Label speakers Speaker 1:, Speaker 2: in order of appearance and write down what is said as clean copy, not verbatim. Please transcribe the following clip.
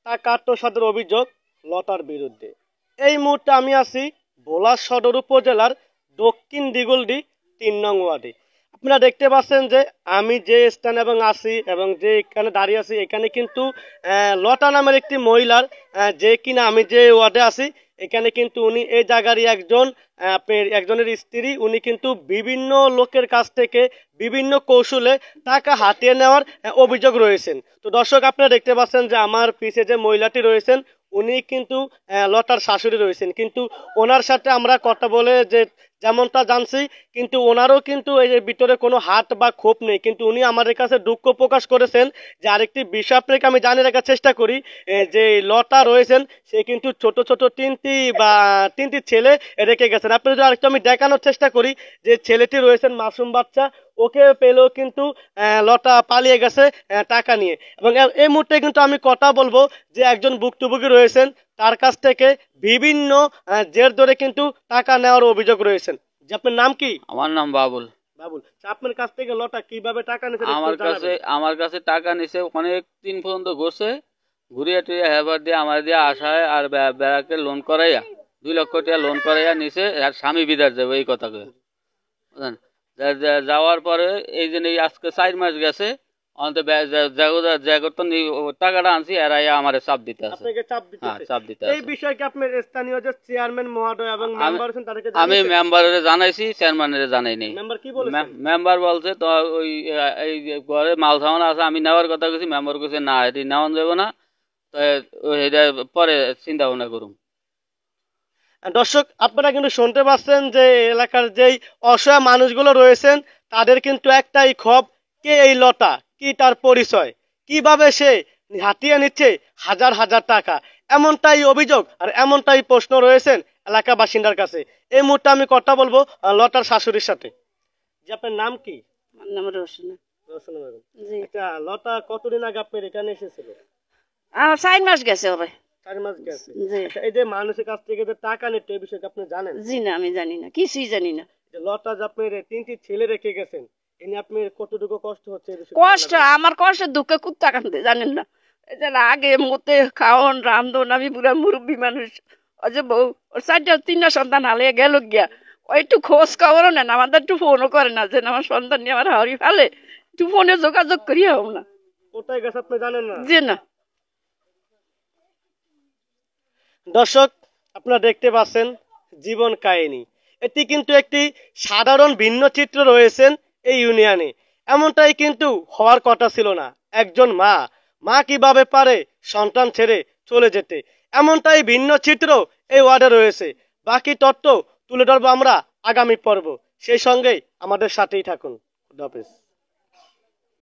Speaker 1: টাকা আত্মসাতের অভিযোগ লতার বিরুদ্ধে। এই মুহূর্তে আমি আছি ভোলা সদর উপজেলার দক্ষিণ দিগলডি ৩ নং ওয়ার্ডে। আপনারা দেখতে পাচ্ছেন যে আমি যে স্থানে আছি এবং যে এখানে দাঁড়িয়ে আছি, এখানে কিন্তু লতা নামের একটি মহিলার যে কিনা আমি যে ওয়ার্ডে আছি, এখানে কিন্তু উনি এই জায়গারই একজনের স্ত্রী। উনি কিন্তু বিভিন্ন লোকের কাছ থেকে বিভিন্ন কৌশলে টাকা হাতিয়ে নেওয়ার অভিযোগ রয়েছেন। তো দর্শক, আপনারা দেখতে পাচ্ছেন যে আমার পিছে যে মহিলাটি রয়েছেন উনি কিন্তু লতার শাশুড়ি রয়েছেন, কিন্তু ওনার সাথে আমরা কথা বলে যে যেমনটা জানছি, কিন্তু ওনারও কিন্তু এই যে ভিতরে কোনো হাত বা ক্ষোভ নেই, কিন্তু উনি আমাদের কাছে দুঃখ প্রকাশ করেছেন যে আরেকটি বিষয় আপনাকে আমি জানিয়ে রাখার চেষ্টা করি। যে লতা রয়েছেন সে কিন্তু ছোট ছোট তিনটি ছেলে রেখে গেছেন। আপনি যদি আরেকটু আমি দেখানোর চেষ্টা করি, যে ছেলেটি রয়েছেন মাসুম বাচ্চা, ওকে পেলেও কিন্তু লতা পালিয়ে গেছে টাকা নিয়ে। এবং এই মুহূর্তে কিন্তু আমি কথা বলবো যে একজন ভুক্তভোগী রয়েছেন, তার কাছ থেকে বিভিন্ন জের ধরে কিন্তু টাকা নেওয়ার অভিযোগ রয়েছেন। যে আপনার নাম কি?
Speaker 2: আমার নাম বাবুল।
Speaker 1: বাবুল, আপনার কাছ থেকে লতা কিভাবে টাকা নিয়েছে?
Speaker 2: আমার কাছে টাকা নিছে, অনেক দিন পর্যন্ত ঘুরছে, ঘুরিয়ে টুরিয়ে হেবার দিয়ে আমার দিয়ে আসায় আর ব্যারাকে লোন করাইয়া 2 লক্ষ টাকা লোন করাইয়া নিছে। আর স্বামী বিদার যাবে এই কথা কয়ে বুঝলেন। যাওয়ার পরে এই জন্য আজকে 4 মাস গেছে, টাকাটা আনছি এরাই আমার চাপ দিতে আছে।
Speaker 1: এই বিষয়ে কি আপনার স্থানীয় যে চেয়ারম্যান মহোদয় এবং মেম্বার আছেন তাদেরকে
Speaker 2: আমি মেম্বারের জানাইছি, চেয়ারম্যানের জানাই নাই।
Speaker 1: মেম্বার কি বলেছে?
Speaker 2: মেম্বার বলছে তো ওই এই ঘরে মাল সামান আছে, আমি নেওয়ার কথা কইছি, মেম্বার কইছে না এটি নেওয়া যাবে না, তো এটা পরে চিন্তা ভাবনা করুন।
Speaker 1: দর্শক, আপনারা কিন্তু শুনতে পাচ্ছেন যে এলাকার যেই অসহায় মানুষগুলো রয়েছেন তাদের কিন্তু একটাই ক্ষোভ, কে এই লতা, কি তার পরিচয়, কিভাবে সে হাতিয়ে নিচ্ছে হাজার হাজার টাকা, এমনটাই অভিযোগ আর এমনটাই প্রশ্ন রয়েছেন এলাকা বাসিন্দার কাছে। এই মুহূর্তে আমি কথা বলবো লতার শাশুড়ির সাথে। যে আপনার নাম কি?
Speaker 3: আমার নাম রোশনা।
Speaker 1: রোশনা বেগম। আচ্ছা, লতা কতদিন আগে আপনার এখানে এসেছিল?
Speaker 3: 4 মাস গেছে হবে।
Speaker 1: 4 মাস গেছে। এই যে মানুষের কাছ থেকে যে টাকা নিতে, এই বিষয়ে আপনি জানেন?
Speaker 3: জি না, আমি জানি না, কিছুই জানি না।
Speaker 1: যে লতা যে আপনার 3টি ছেলে রেখে গেছেন, এনে আপনার কতটুকু কষ্ট হচ্ছে?
Speaker 3: কষ্ট, আমার কষ্ট দুঃখে কুত্তা কান্দে, জানেন না। আগে মতে খাওয়ান রান্ধন, আমি পুরা মুরব্বী মানুষ। ওই যে বউ, ওর 4টা সন্তান হালিয়ে গেল গিয়া, ওই একটু খোঁজ খবরও নেন, আমাদের একটু ফোনও করে না যে আমার সন্তান নিয়ে আমার হাওড়ি ফেলে, একটু ফোনে যোগাযোগ করিয়া হোক না।
Speaker 1: কোথায় গেছে আপনি জানেন না?
Speaker 3: জি না।
Speaker 1: দর্শক, আপনারা দেখতে পাচ্ছেন জীবন কাহিনী। এটি কিন্তু একটি সাধারণ ভিন্ন চিত্র রয়েছেন এই ইউনিয়নে। এমনটাই কিন্তু হওয়ার কথা ছিল না। একজন মা কিভাবে পারে সন্তান ছেড়ে চলে যেতে, এমনটাই ভিন্ন চিত্র এই ওয়ার্ডে রয়েছে। বাকি তথ্য তুলে ধরবো আমরা আগামী পর্ব। সেই সঙ্গেই আমাদের সাথেই থাকুন। খুদা হাফেজ।